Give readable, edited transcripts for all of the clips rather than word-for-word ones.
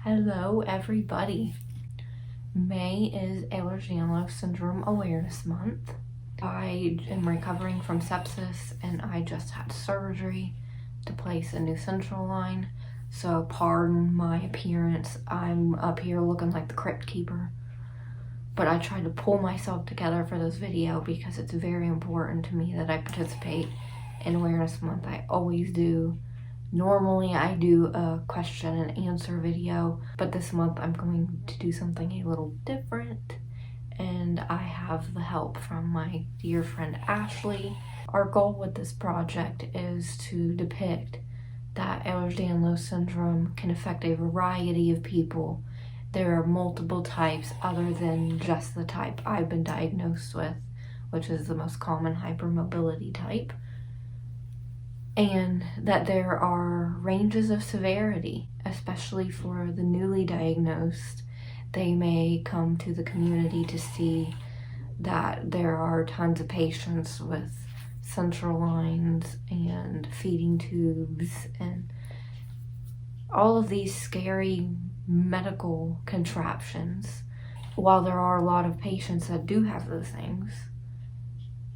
Hello everybody. May is Ehlers Danlos Syndrome Awareness Month. I am recovering from sepsis and I just had surgery to place a new central line. So pardon my appearance. I'm up here looking like the crypt keeper. But I tried to pull myself together for this video because it's very important to me that I participate in Awareness Month. I always do. Normally I do a question and answer video, but this month I'm going to do something a little different, and I have the help from my dear friend Ashley. Our goal with this project is to depict that Ehlers Danlos syndrome can affect a variety of people. There are multiple types other than just the type I've been diagnosed with, which is the most common hypermobility type. And that there are ranges of severity, especially for the newly diagnosed. They may come to the community to see that there are tons of patients with central lines and feeding tubes and all of these scary medical contraptions. While there are a lot of patients that do have those things,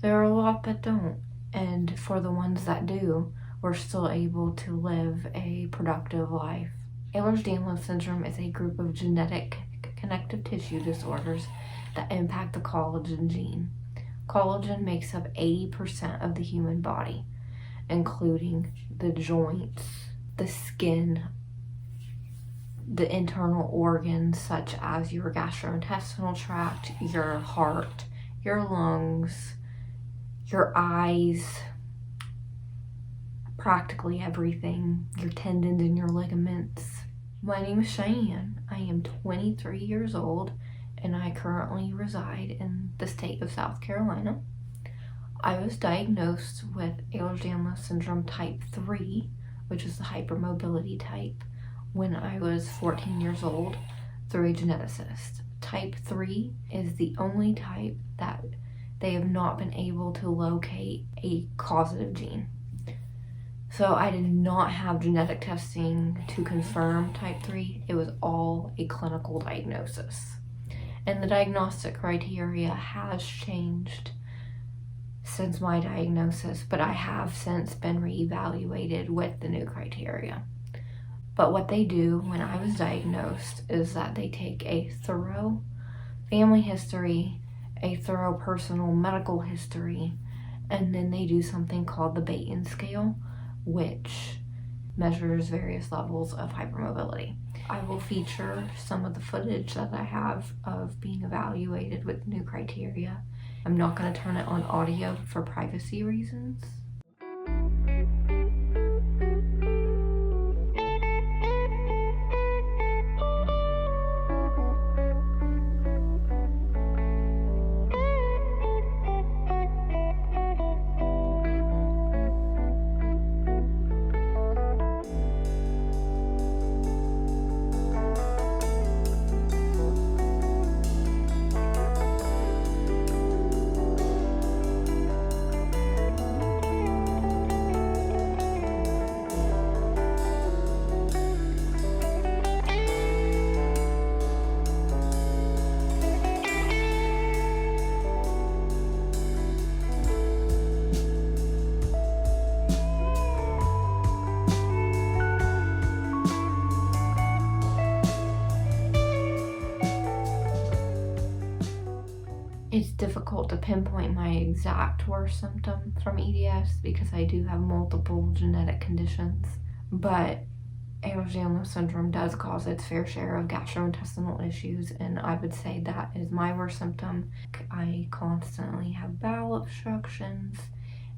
there are a lot that don't. And for the ones that do, we're still able to live a productive life. Ehlers Danlos syndrome is a group of genetic connective tissue disorders that impact the collagen gene. Collagen makes up 80% of the human body, including the joints, the skin, the internal organs such as your gastrointestinal tract, your heart, your lungs, your eyes, practically everything, your tendons and your ligaments. My name is Cheyenne. I am 23 years old and I currently reside in the state of South Carolina. I was diagnosed with Ehlers Danlos syndrome type 3, which is the hypermobility type, when I was 14 years old through a geneticist. Type 3 is the only type that they have not been able to locate a causative gene. So I did not have genetic testing to confirm type 3. It was all a clinical diagnosis. And the diagnostic criteria has changed since my diagnosis, but I have since been reevaluated with the new criteria. But what they do when I was diagnosed is that they take a thorough family history, a thorough personal medical history, and then they do something called the Baton scale, which measures various levels of hypermobility. I will feature some of the footage that I have of being evaluated with new criteria. I'm not going to turn it on audio for privacy reasons. It's difficult to pinpoint my exact worst symptom from EDS because I do have multiple genetic conditions, but Ehlers Danlos syndrome does cause its fair share of gastrointestinal issues, and I would say that is my worst symptom. I constantly have bowel obstructions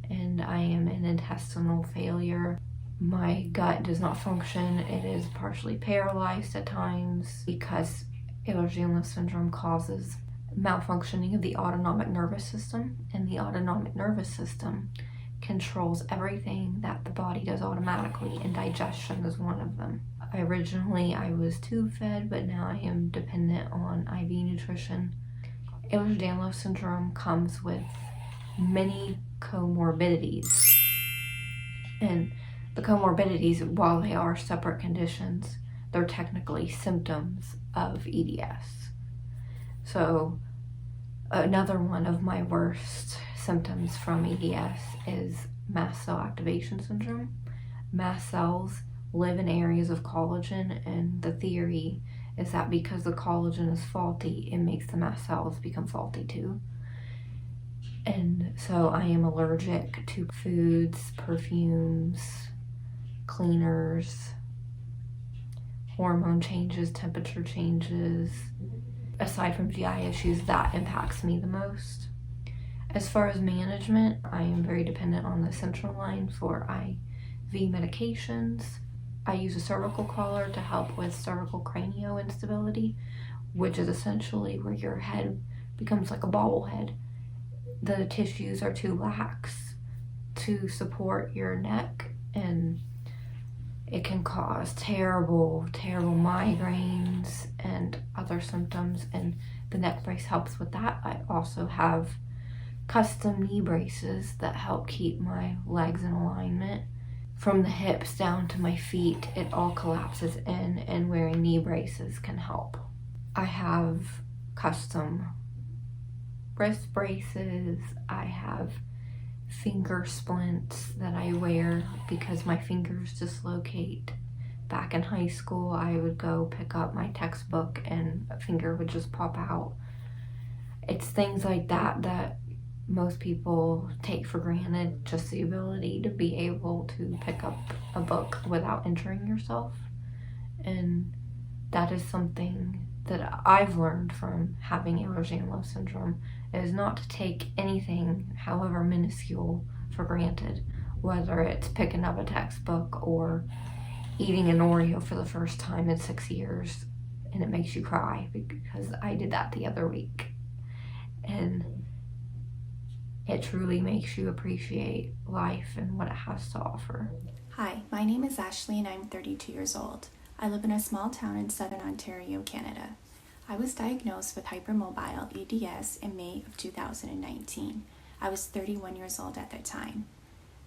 and I am in intestinal failure. My gut does not function. It is partially paralyzed at times because Ehlers Danlos syndrome causes malfunctioning of the autonomic nervous system, and the autonomic nervous system controls everything that the body does automatically, and digestion is one of them. Originally I was tube fed, but now I am dependent on IV nutrition. Ehlers Danlos syndrome comes with many comorbidities, and the comorbidities, while they are separate conditions, they're technically symptoms of EDS. So another one of my worst symptoms from EDS is mast cell activation syndrome. Mast cells live in areas of collagen, and the theory is that because the collagen is faulty, it makes the mast cells become faulty too. And so I am allergic to foods, perfumes, cleaners, hormone changes, temperature changes. Aside from GI issues, that impacts me the most. As far as management, I am very dependent on the central line for IV medications. I use a cervical collar to help with cervical cranial instability, which is essentially where your head becomes like a bobblehead. The tissues are too lax to support your neck, and it can cause terrible migraines and other symptoms, and the neck brace helps with that. I also have custom knee braces that help keep my legs in alignment. From the hips down to my feet, it all collapses in, and wearing knee braces can help. I have custom wrist braces. I have finger splints that I wear because my fingers dislocate. Back in high school, I would go pick up my textbook and a finger would just pop out. It's things like that that most people take for granted, just the ability to be able to pick up a book without injuring yourself. And that is something that I've learned from having Ehlers Danlos syndrome, is not to take anything, however minuscule, for granted, whether it's picking up a textbook or eating an Oreo for the first time in 6 years and it makes you cry, because I did that the other week. And it truly makes you appreciate life and what it has to offer. Hi, my name is Ashley and I'm 32 years old. I live in a small town in southern Ontario, Canada. I was diagnosed with hypermobile EDS in May of 2019. I was 31 years old at that time.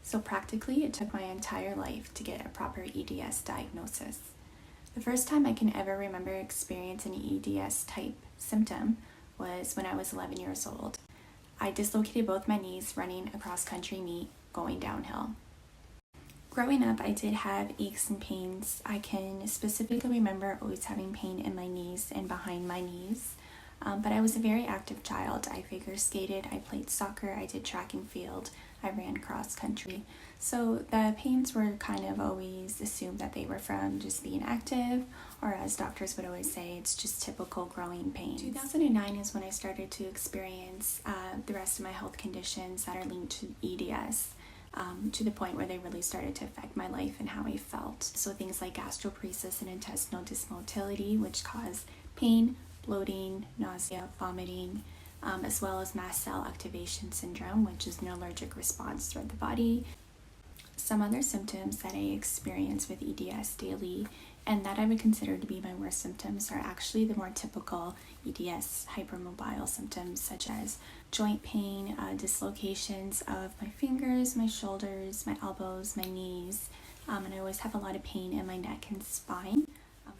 So practically it took my entire life to get a proper EDS diagnosis. The first time I can ever remember experiencing an EDS type symptom was when I was 11 years old. I dislocated both my knees running a cross-country meet going downhill. Growing up, I did have aches and pains. I can specifically remember always having pain in my knees and behind my knees. But I was a very active child. I figure skated, I played soccer, I did track and field, I ran cross country. So the pains were kind of always assumed that they were from just being active, or as doctors would always say, it's just typical growing pains. 2009 is when I started to experience the rest of my health conditions that are linked to EDS. To the point where they really started to affect my life and how I felt. So things like gastroparesis and intestinal dysmotility, which cause pain, bloating, nausea, vomiting, as well as mast cell activation syndrome, which is an allergic response throughout the body. Some other symptoms that I experience with EDS daily and that I would consider to be my worst symptoms are actually the more typical EDS hypermobile symptoms, such as joint pain, dislocations of my fingers, my shoulders, my elbows, my knees, and I always have a lot of pain in my neck and spine.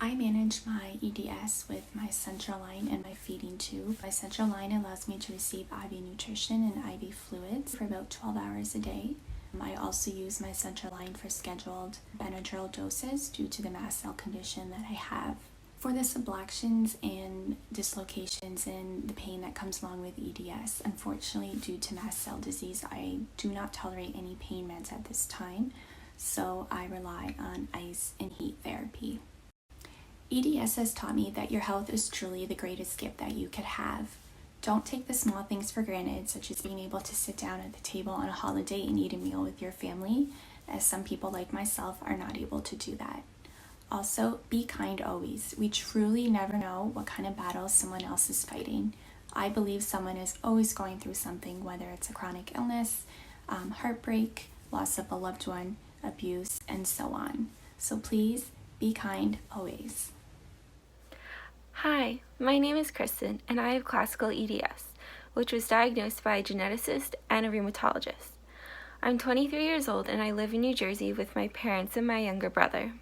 I manage my EDS with my central line and my feeding tube. My central line allows me to receive IV nutrition and IV fluids for about 12 hours a day. I also use my central line for scheduled Benadryl doses due to the mast cell condition that I have. For the subluxations and dislocations and the pain that comes along with EDS, unfortunately, due to mast cell disease, I do not tolerate any pain meds at this time, so I rely on ice and heat therapy. EDS has taught me that your health is truly the greatest gift that you could have. Don't take the small things for granted, such as being able to sit down at the table on a holiday and eat a meal with your family, as some people like myself are not able to do that. Also, be kind always. We truly never know what kind of battles someone else is fighting. I believe someone is always going through something, whether it's a chronic illness, heartbreak, loss of a loved one, abuse, and so on. So please, be kind always. Hi, my name is Kristin, and I have classical EDS, which was diagnosed by a geneticist and a rheumatologist. I'm 23 years old and I live in New Jersey with my parents and my younger brother.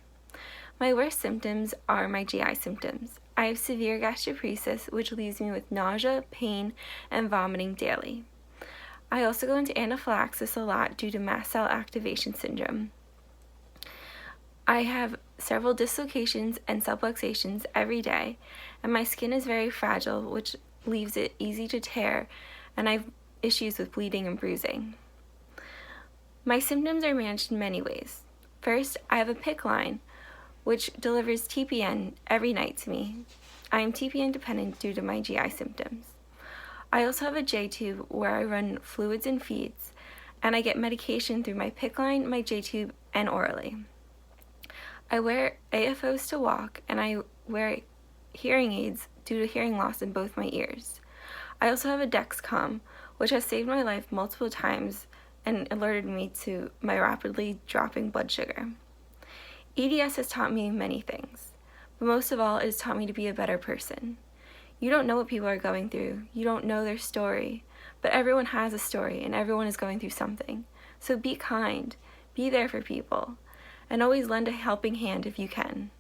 My worst symptoms are my GI symptoms. I have severe gastroparesis, which leaves me with nausea, pain, and vomiting daily. I also go into anaphylaxis a lot due to mast cell activation syndrome. I have several dislocations and subluxations every day, and my skin is very fragile, which leaves it easy to tear, and I have issues with bleeding and bruising. My symptoms are managed in many ways. First, I have a PICC line, which delivers TPN every night to me. I am TPN dependent due to my GI symptoms. I also have a J-tube where I run fluids and feeds, and I get medication through my PICC line, my J-tube, and orally. I wear AFOs to walk, and I wear hearing aids due to hearing loss in both my ears. I also have a Dexcom, which has saved my life multiple times and alerted me to my rapidly dropping blood sugar. EDS has taught me many things, but most of all, it has taught me to be a better person. You don't know what people are going through. You don't know their story, but everyone has a story and everyone is going through something. So be kind, be there for people, and always lend a helping hand if you can.